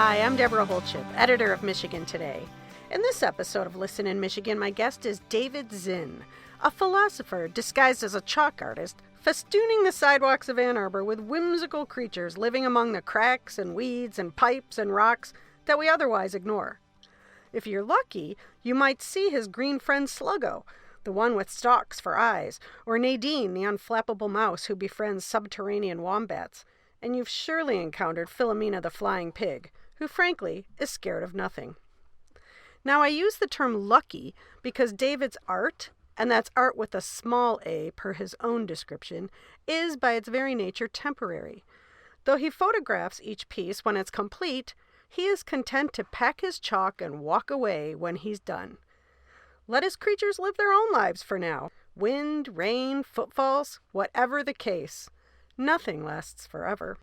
Hi, I'm Deborah Holchip, editor of Michigan Today. In this episode of Listen in Michigan, my guest is David Zinn, a philosopher disguised as a chalk artist, festooning the sidewalks of Ann Arbor with whimsical creatures living among the cracks and weeds and pipes and rocks that we otherwise ignore. If you're lucky, you might see his green friend Sluggo, the one with stalks for eyes, or Nadine, the unflappable mouse who befriends subterranean wombats. And you've surely encountered Philomena the Flying Pig, who frankly is scared of nothing. Now, I use the term lucky because David's art, and that's art with a small a per his own description, is by its very nature temporary. Though he photographs each piece when it's complete, he is content to pack his chalk and walk away when he's done. Let his creatures live their own lives for now. Wind, rain, footfalls, whatever the case. Nothing lasts forever.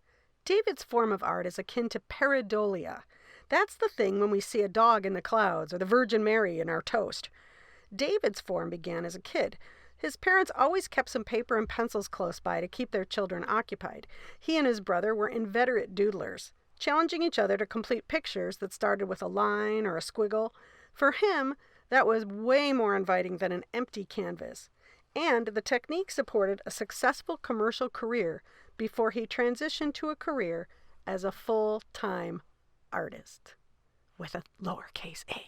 David's form of art is akin to pareidolia. That's the thing when we see a dog in the clouds or the Virgin Mary in our toast. David's form began as a kid. His parents always kept some paper and pencils close by to keep their children occupied. He and his brother were inveterate doodlers, challenging each other to complete pictures that started with a line or a squiggle. For him, that was way more inviting than an empty canvas. And the technique supported a successful commercial career before he transitioned to a career as a full-time artist, with a lowercase a.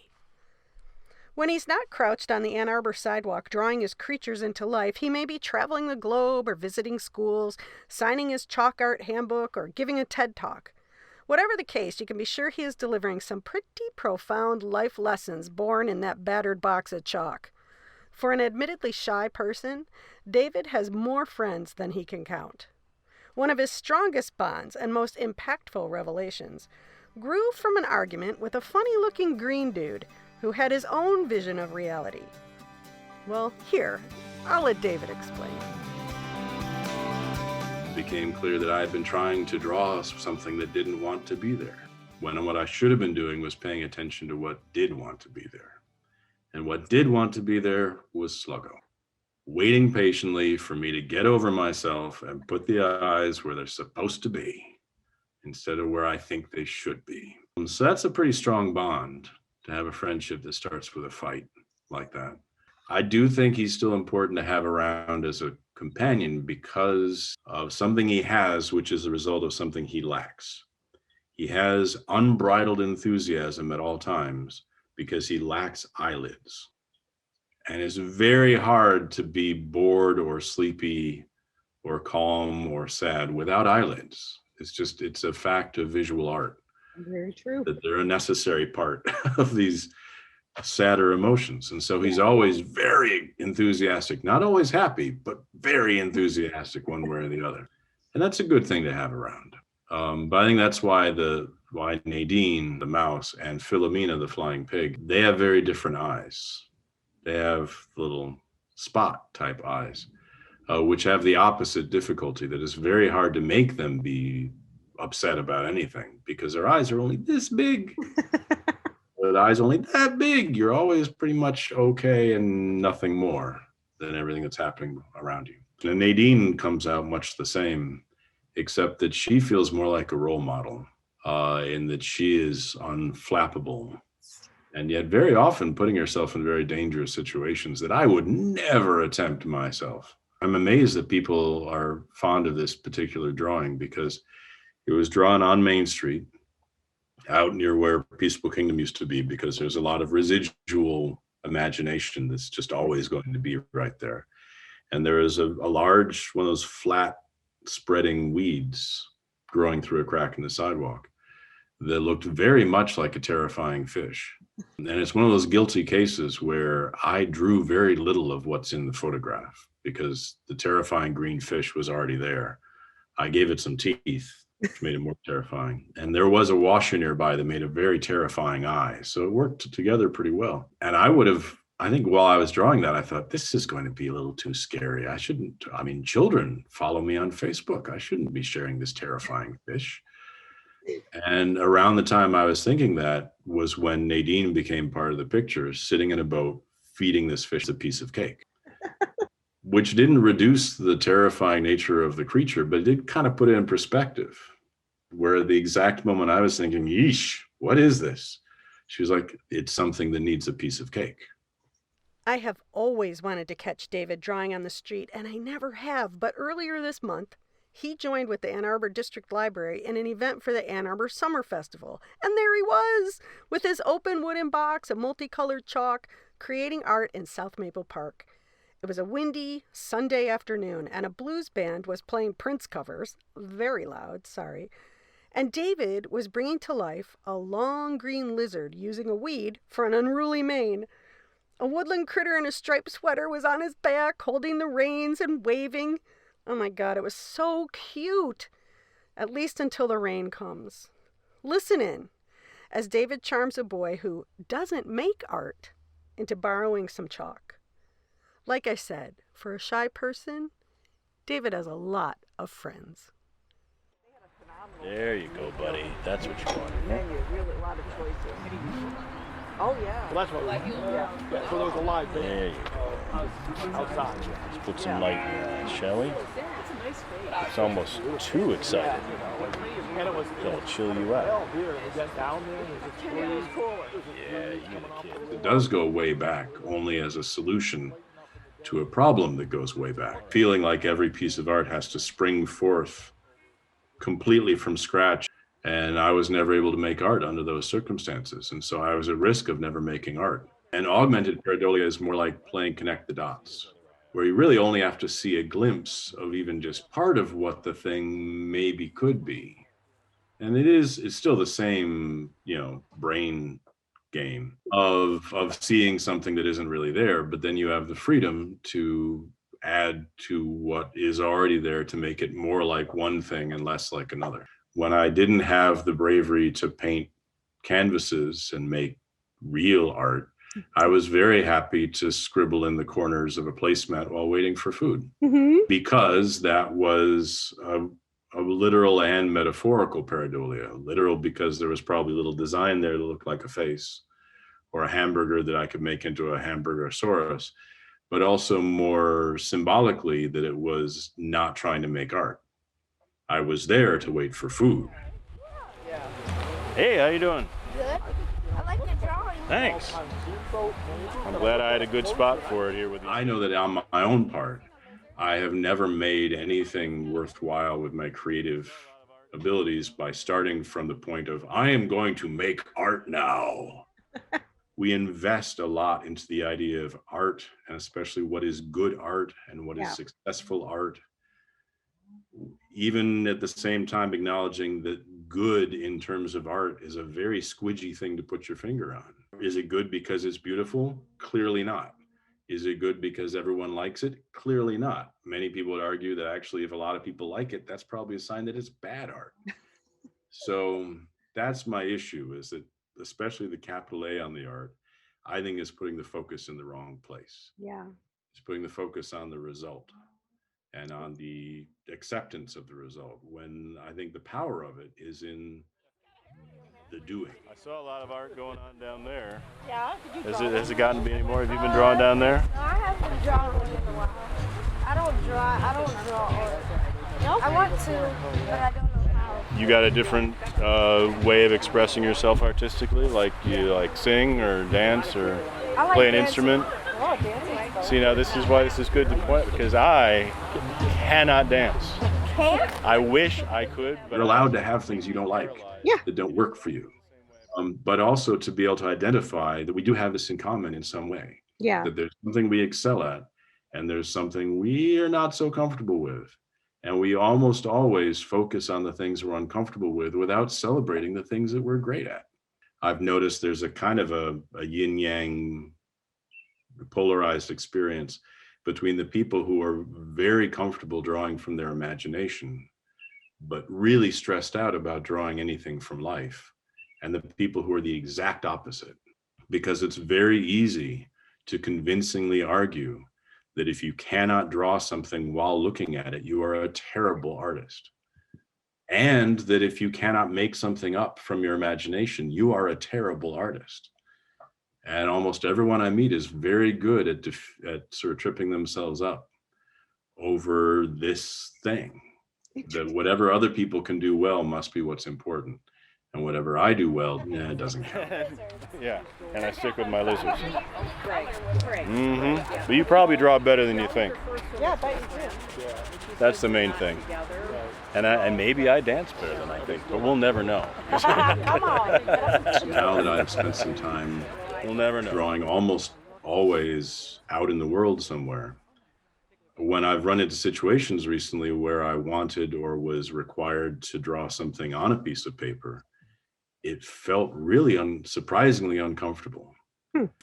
When he's not crouched on the Ann Arbor sidewalk drawing his creatures into life, he may be traveling the globe or visiting schools, signing his chalk art handbook, or giving a TED Talk. Whatever the case, you can be sure he is delivering some pretty profound life lessons born in that battered box of chalk. For an admittedly shy person, David has more friends than he can count. One of his strongest bonds and most impactful revelations grew from an argument with a funny-looking green dude who had his own vision of reality. Well, here, I'll let David explain. It became clear that I had been trying to draw something that didn't want to be there, when what I should have been doing was paying attention to what did want to be there. And what did want to be there was Sluggo, waiting patiently for me to get over myself and put the eyes where they're supposed to be instead of where I think they should be. So that's a pretty strong bond, to have a friendship that starts with a fight like that. I do think he's still important to have around as a companion because of something he has, which is a result of something he lacks. He has unbridled enthusiasm at all times, because he lacks eyelids. And it's very hard to be bored or sleepy or calm or sad without eyelids. It's a fact of visual art. Very true. That they're a necessary part of these sadder emotions. And so he's always very enthusiastic, not always happy, but very enthusiastic one way or the other. And that's a good thing to have around. But I think that's why Nadine, the mouse, and Philomena, the flying pig, they have very different eyes. They have little spot type eyes, which have the opposite difficulty, that it's very hard to make them be upset about anything because their eyes are only this big. The eyes only that big. You're always pretty much okay and nothing more than everything that's happening around you. And Nadine comes out much the same, except that she feels more like a role model. In that she is unflappable and yet very often putting herself in very dangerous situations that I would never attempt myself. I'm amazed that people are fond of this particular drawing because it was drawn on Main Street out near where Peaceful Kingdom used to be, because there's a lot of residual imagination that's just always going to be right there. And there is a large, one of those flat spreading weeds growing through a crack in the sidewalk that looked very much like a terrifying fish. And it's one of those guilty cases where I drew very little of what's in the photograph because the terrifying green fish was already there. I gave it some teeth, which made it more terrifying. And there was a washer nearby that made a very terrifying eye. So it worked together pretty well. And I think while I was drawing that, I thought, this is going to be a little too scary. Children follow me on Facebook. I shouldn't be sharing this terrifying fish. And around the time I was thinking that was when Nadine became part of the picture, sitting in a boat, feeding this fish a piece of cake, which didn't reduce the terrifying nature of the creature, but it did kind of put it in perspective, where the exact moment I was thinking, yeesh, what is this? She was like, it's something that needs a piece of cake. I have always wanted to catch David drawing on the street, and I never have, but earlier this month, he joined with the Ann Arbor District Library in an event for the Ann Arbor Summer Festival. And there he was, with his open wooden box of multicolored chalk, creating art in South Maple Park. It was a windy Sunday afternoon, and a blues band was playing Prince covers, very loud, sorry. And David was bringing to life a long green lizard using a weed for an unruly mane. A woodland critter in a striped sweater was on his back, holding the reins and waving. Oh my God, it was so cute. At least until the rain comes. Listen in, as David charms a boy who doesn't make art into borrowing some chalk. Like I said, for a shy person, David has a lot of friends. There you go, buddy. That's what you want. Menu, really a lot of choices. Oh yeah. Well, that's what. Yeah. So there was a live band. There you go. Outside. Let's put some light in that, shall we? It's almost too excited. And it was. It'll chill you out. Here, we got down there. It was cooler. Yeah, you a kid. It does go way back, only as a solution to a problem that goes way back. Feeling like every piece of art has to spring forth completely from scratch. And I was never able to make art under those circumstances. And so I was at risk of never making art. And Augmented Paradolia is more like playing connect the dots, where you really only have to see a glimpse of even just part of what the thing maybe could be. And it's still the same, brain game of seeing something that isn't really there, but then you have the freedom to add to what is already there to make it more like one thing and less like another. When I didn't have the bravery to paint canvases and make real art, I was very happy to scribble in the corners of a placemat while waiting for food, because that was a literal and metaphorical pareidolia. Literal because there was probably a little design there that looked like a face, or a hamburger that I could make into a hamburger-saurus, but also more symbolically that it was not trying to make art. I was there to wait for food. Hey, how you doing? Good. I like the drawing. Thanks. I'm glad I had a good spot for it here with you. I know that on my own part, I have never made anything worthwhile with my creative abilities by starting from the point of, I am going to make art now. We invest a lot into the idea of art, and especially what is good art and what is successful art. Even at the same time acknowledging that good in terms of art is a very squidgy thing to put your finger on. Is it good because it's beautiful? Clearly not. Is it good because everyone likes it? Clearly not. Many people would argue that actually if a lot of people like it, that's probably a sign that it's bad art. So that's my issue, is that especially the capital A on the art, I think is putting the focus in the wrong place. Yeah. It's putting the focus on the result and on the acceptance of the result, when I think the power of it is in the doing. I saw a lot of art going on down there. Yeah. Has it gotten to be any more? Have you been drawing down there? No, I haven't drawn in a while. I don't draw art. I want to, but I don't know how. You got a different way of expressing yourself artistically? Like you like sing or dance or play an instrument? Oh, dancing. See, now this is why this is good to point, because I cannot dance. Can't? I wish I could, but You're allowed to have things you don't like, that don't work for you. But also to be able to identify that we do have this in common in some way. Yeah. That there's something we excel at, and there's something we are not so comfortable with. And we almost always focus on the things we're uncomfortable with without celebrating the things that we're great at. I've noticed there's a kind of a yin-yang polarized experience between the people who are very comfortable drawing from their imagination, but really stressed out about drawing anything from life, and the people who are the exact opposite. Because it's very easy to convincingly argue that if you cannot draw something while looking at it, you are a terrible artist. And that if you cannot make something up from your imagination, you are a terrible artist. And almost everyone I meet is very good at sort of tripping themselves up over this thing, that whatever other people can do well must be what's important. And whatever I do well, it doesn't count. Yeah, and I stick with my lizards. Right. But you probably draw better than you think. Yeah, I bet you do. That's the main thing. And maybe I dance better than I think, but we'll never know. Come on. Now that I've spent some time We'll never know. drawing almost always out in the world somewhere, when I've run into situations recently where I wanted or was required to draw something on a piece of paper, it felt really surprisingly uncomfortable.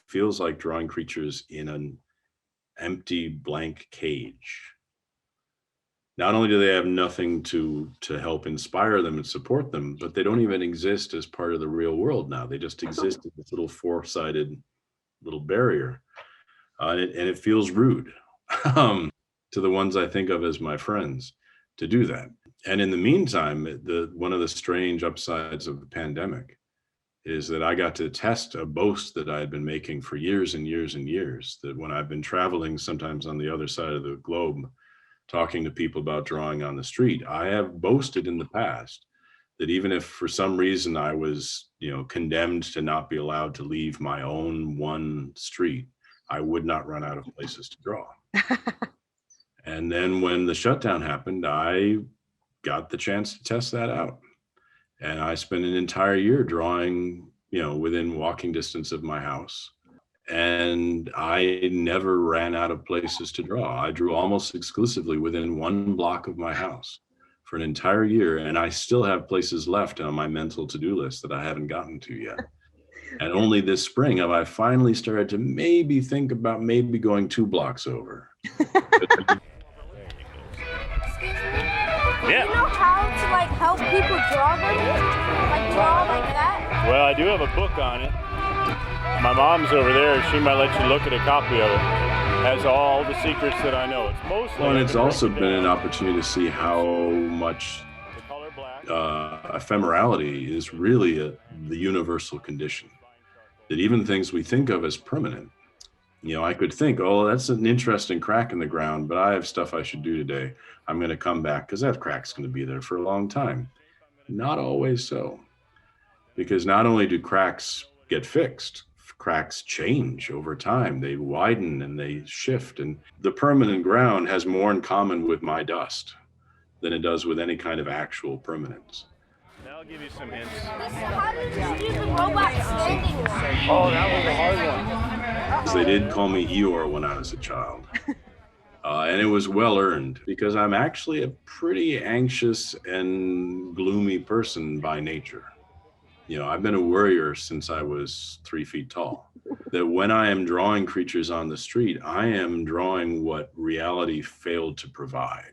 Feels like drawing creatures in an empty blank cage. Not only do they have nothing to help inspire them and support them, but they don't even exist as part of the real world now. They just exist in this little four-sided little barrier. And it feels rude to the ones I think of as my friends to do that. And in the meantime, one of the strange upsides of the pandemic is that I got to test a boast that I had been making for years and years and years, that when I've been traveling sometimes on the other side of the globe, talking to people about drawing on the street, I have boasted in the past that even if for some reason I was, condemned to not be allowed to leave my own one street, I would not run out of places to draw. And then when the shutdown happened, I got the chance to test that out. And I spent an entire year drawing, within walking distance of my house. And I never ran out of places to draw. I drew almost exclusively within one block of my house for an entire year. And I still have places left on my mental to-do list that I haven't gotten to yet. And only this spring have I finally started to maybe think about maybe going 2 blocks over. Yeah. Do you know how to help people draw them? Draw like that? Well, I do have a book on it. My mom's over there. She might let you look at a copy of it. Has all the secrets that I know. It's mostly. Well, and it's also been an opportunity to see how much ephemerality is really the universal condition. That even things we think of as permanent, I could think, oh, that's an interesting crack in the ground, but I have stuff I should do today. I'm going to come back because that crack's going to be there for a long time. Not always so. Because not only do cracks get fixed, cracks change over time. They widen and they shift. And the permanent ground has more in common with my dust than it does with any kind of actual permanence. I'll give you some hints. How did you do the robot standing one? Oh, that was a hard one. They did call me Eeyore when I was a child. And it was well earned because I'm actually a pretty anxious and gloomy person by nature. I've been a worrier since I was 3 feet tall. That when I am drawing creatures on the street, I am drawing what reality failed to provide.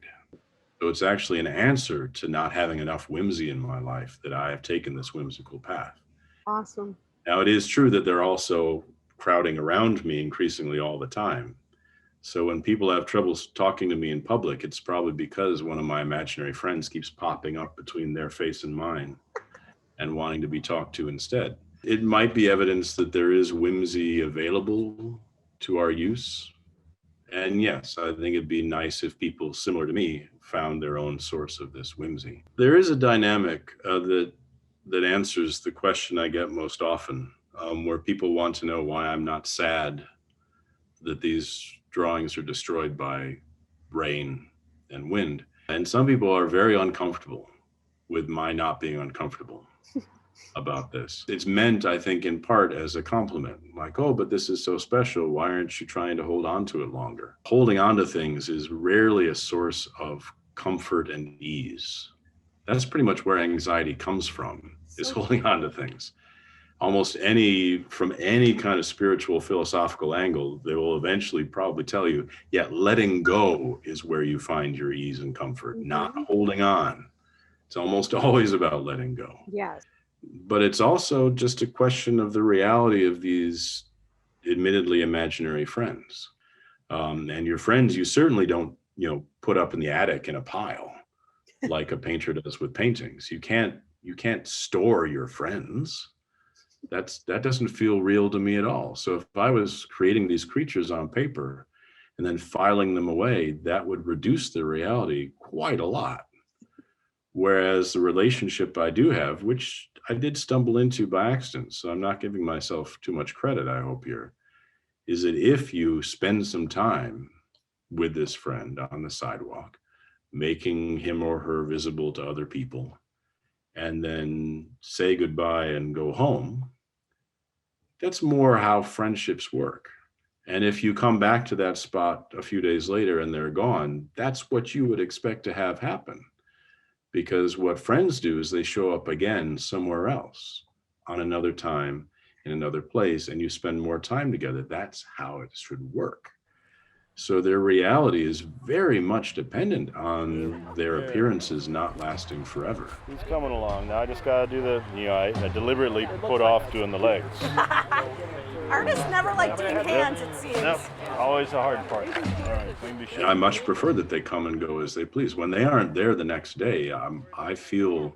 So it's actually an answer to not having enough whimsy in my life that I have taken this whimsical path. Awesome. Now, it is true that they're also crowding around me increasingly all the time. So when people have trouble talking to me in public, it's probably because one of my imaginary friends keeps popping up between their face and mine and wanting to be talked to instead. It might be evidence that there is whimsy available to our use. And yes, I think it'd be nice if people similar to me found their own source of this whimsy. There is a dynamic that answers the question I get most often, where people want to know why I'm not sad that these drawings are destroyed by rain and wind. And some people are very uncomfortable with my not being uncomfortable about this. It's meant, I think, in part as a compliment, like, oh, but this is so special. Why aren't you trying to hold on to it longer? Holding on to things is rarely a source of comfort and ease. That's pretty much where anxiety comes from, is holding on to things. Almost from any kind of spiritual, philosophical angle, they will eventually probably tell you, yeah, letting go is where you find your ease and comfort, not holding on. It's almost always about letting go. Yes. But it's also just a question of the reality of these admittedly imaginary friends. And your friends, you certainly don't, put up in the attic in a pile like a painter does with paintings. You can't store your friends. That doesn't feel real to me at all. So if I was creating these creatures on paper and then filing them away, that would reduce the reality quite a lot. Whereas the relationship I do have, which I did stumble into by accident, so I'm not giving myself too much credit, I hope here, is that if you spend some time with this friend on the sidewalk, making him or her visible to other people, and then say goodbye and go home, that's more how friendships work. And if you come back to that spot a few days later and they're gone, that's what you would expect to have happen. Because what friends do is they show up again somewhere else on another time in another place, and you spend more time together. That's how it should work. So their reality is very much dependent on their appearances not lasting forever. He's coming along. Now I just got to do the, I deliberately put off doing the legs. Artists never like doing hands, it seems. Nope. Always the hard part. All right, clean the shit. I much prefer that they come and go as they please. When they aren't there the next day, I feel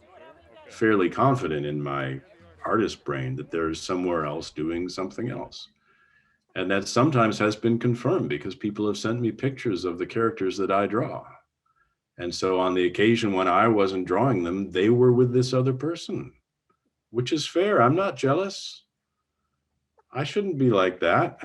fairly confident in my artist brain that there's somewhere else doing something else. And that sometimes has been confirmed because people have sent me pictures of the characters that I draw. And so on the occasion when I wasn't drawing them, they were with this other person, which is fair. I'm not jealous. I shouldn't be like that.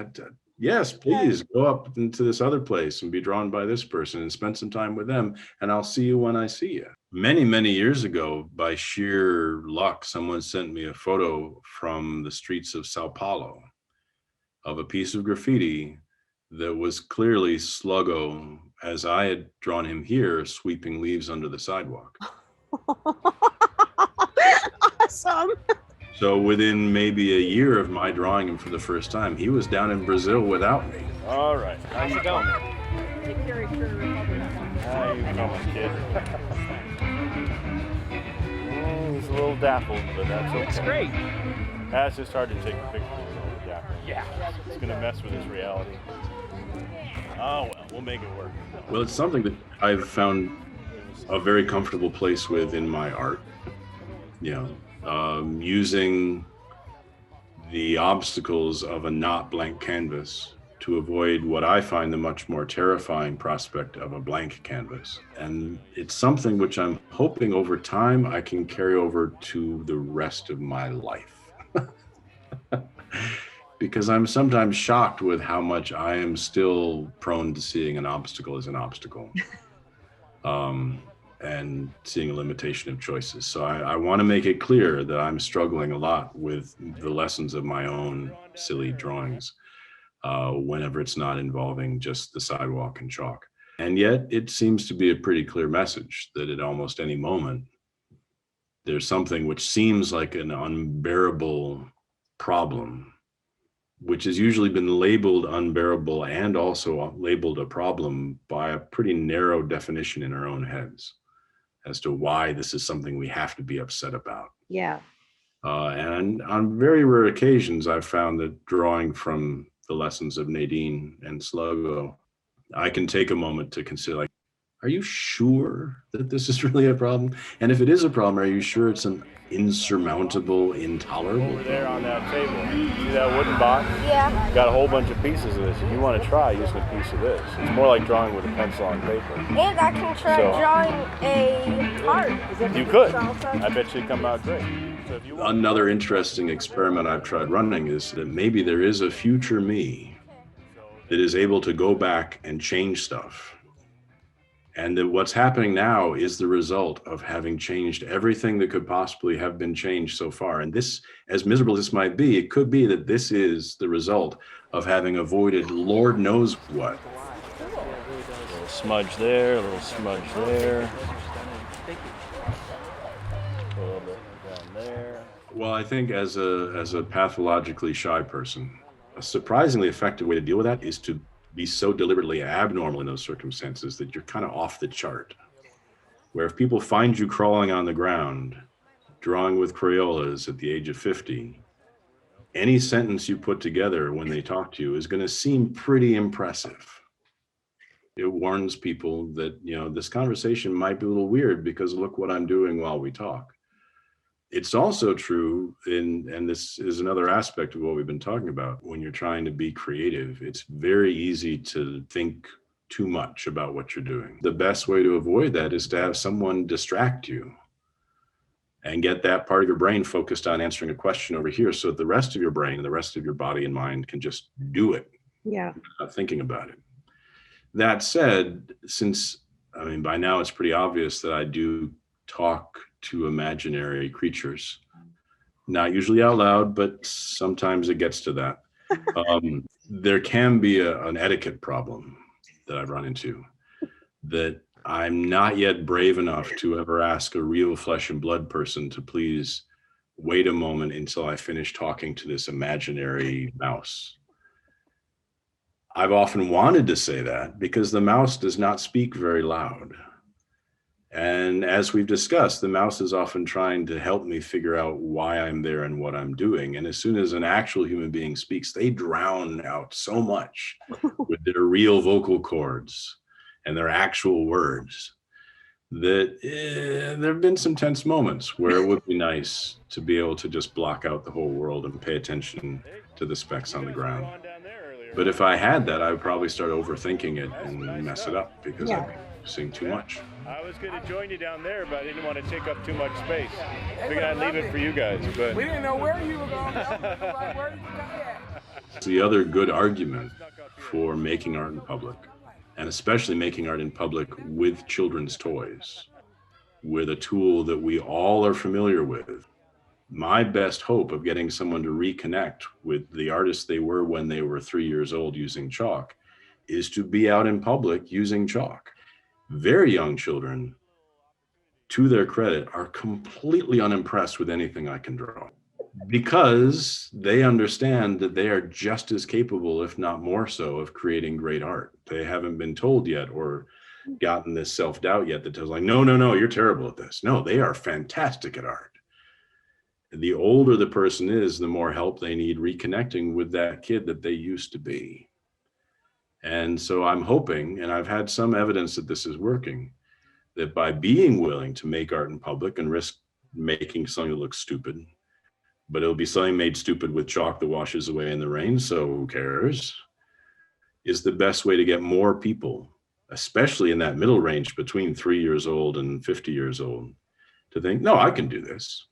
Yes, please go up into this other place and be drawn by this person and spend some time with them. And I'll see you when I see you. Many, many years ago, by sheer luck, someone sent me a photo from the streets of Sao Paulo of a piece of graffiti that was clearly Sluggo, as I had drawn him here, sweeping leaves under the sidewalk. Awesome. So within maybe a year of my drawing him for the first time, he was down in Brazil without me. All right. How you doing? How you coming, kid? He's a little dappled, but that's okay. Looks great. That's just hard to take a picture with a little dappled. Yeah. It's going to mess with his reality. Oh, well, we'll make it work. Well, it's something that I've found a very comfortable place with in my art. Using the obstacles of a not blank canvas to avoid what I find the much more terrifying prospect of a blank canvas. And it's something which I'm hoping over time I can carry over to the rest of my life. Because I'm sometimes shocked with how much I am still prone to seeing an obstacle as an obstacle. And seeing a limitation of choices. So I want to make it clear that I'm struggling a lot with the lessons of my own silly drawings whenever it's not involving just the sidewalk and chalk. And yet it seems to be a pretty clear message that at almost any moment, there's something which seems like an unbearable problem, which has usually been labeled unbearable and also labeled a problem by a pretty narrow definition in our own heads as to why this is something we have to be upset about. Yeah. And on very rare occasions, I've found that drawing from the lessons of Nadine and Sluggo, I can take a moment to consider, like, are you sure that this is really a problem? And if it is a problem, are you sure it's an insurmountable, intolerable Over there on that table, see that wooden box? Yeah. Got a whole bunch of pieces of this. If you want to try using a piece of this, it's more like drawing with a pencil on paper. And I can try drawing a heart. You could. I bet you'd come out great. So if you want Another interesting experiment I've tried running is that maybe there is a future me that is able to go back and change stuff. And that what's happening now is the result of having changed everything that could possibly have been changed so far. And this, as miserable as this might be, it could be that this is the result of having avoided Lord knows what. a little smudge there, a little smudge there. A little bit down there. Well, I think as a pathologically shy person, a surprisingly effective way to deal with that is to be so deliberately abnormal in those circumstances that you're kind of off the chart. Where if people find you crawling on the ground, drawing with Crayolas at the age of 50, any sentence you put together when they talk to you is going to seem pretty impressive. It warns people that, this conversation might be a little weird because look what I'm doing while we talk. It's also true, and this is another aspect of what we've been talking about, when you're trying to be creative, it's very easy to think too much about what you're doing. The best way to avoid that is to have someone distract you and get that part of your brain focused on answering a question over here, so that the rest of your brain and the rest of your body and mind can just do it. Yeah. Without thinking about it. That said, by now it's pretty obvious that I do talk to imaginary creatures. Not usually out loud, but sometimes it gets to that. There can be an etiquette problem that I've run into, that I'm not yet brave enough to ever ask a real flesh and blood person to please wait a moment until I finish talking to this imaginary mouse. I've often wanted to say that because the mouse does not speak very loud. And as we've discussed, the mouse is often trying to help me figure out why I'm there and what I'm doing. And as soon as an actual human being speaks, they drown out so much with their real vocal cords and their actual words that there have been some tense moments where it would be nice to be able to just block out the whole world and pay attention to the specks on the ground. But if I had that, I would probably start overthinking it and mess it up because I'd be seeing too much. I was going to join you down there, but I didn't want to take up too much space. Figured I'd leave it for you guys. But We didn't know where you were going. Where you at? The other good argument for making art in public, and especially making art in public with children's toys, with a tool that we all are familiar with. My best hope of getting someone to reconnect with the artist they were when they were 3 years old using chalk is to be out in public using chalk. Very young children, to their credit, are completely unimpressed with anything I can draw because they understand that they are just as capable, if not more so, of creating great art. They haven't been told yet or gotten this self-doubt yet that tells like, no, you're terrible at this. No, they are fantastic at art. The older the person is, the more help they need reconnecting with that kid that they used to be. And so I'm hoping, and I've had some evidence that this is working, that by being willing to make art in public and risk making something that looks stupid, but it'll be something made stupid with chalk that washes away in the rain, so who cares, is the best way to get more people, especially in that middle range between 3 years old and 50 years old, to think, no, I can do this.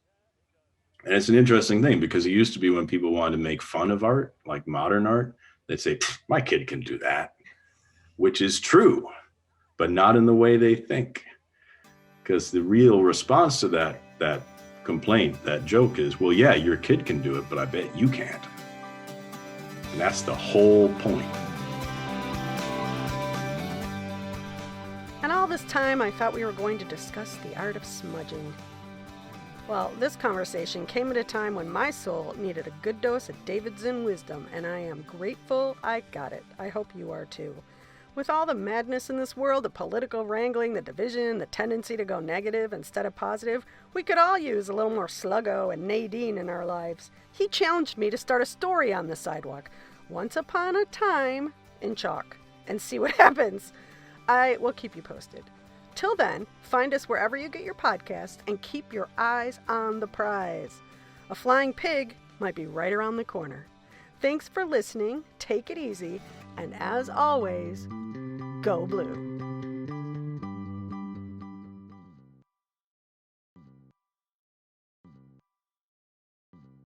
And it's an interesting thing because it used to be when people wanted to make fun of art, like modern art, they'd say, my kid can do that, which is true, but not in the way they think. Because the real response to that complaint, that joke is, well, yeah, your kid can do it, but I bet you can't. And that's the whole point. And all this time, I thought we were going to discuss the art of smudging. Well, this conversation came at a time when my soul needed a good dose of David Zinn wisdom, and I am grateful I got it. I hope you are too. With all the madness in this world, the political wrangling, the division, the tendency to go negative instead of positive, we could all use a little more Sluggo and Nadine in our lives. He challenged me to start a story on the sidewalk, once upon a time, in chalk, and see what happens. I will keep you posted. Till then, find us wherever you get your podcast and keep your eyes on the prize. A flying pig might be right around the corner. Thanks for listening, take it easy, and as always, go blue.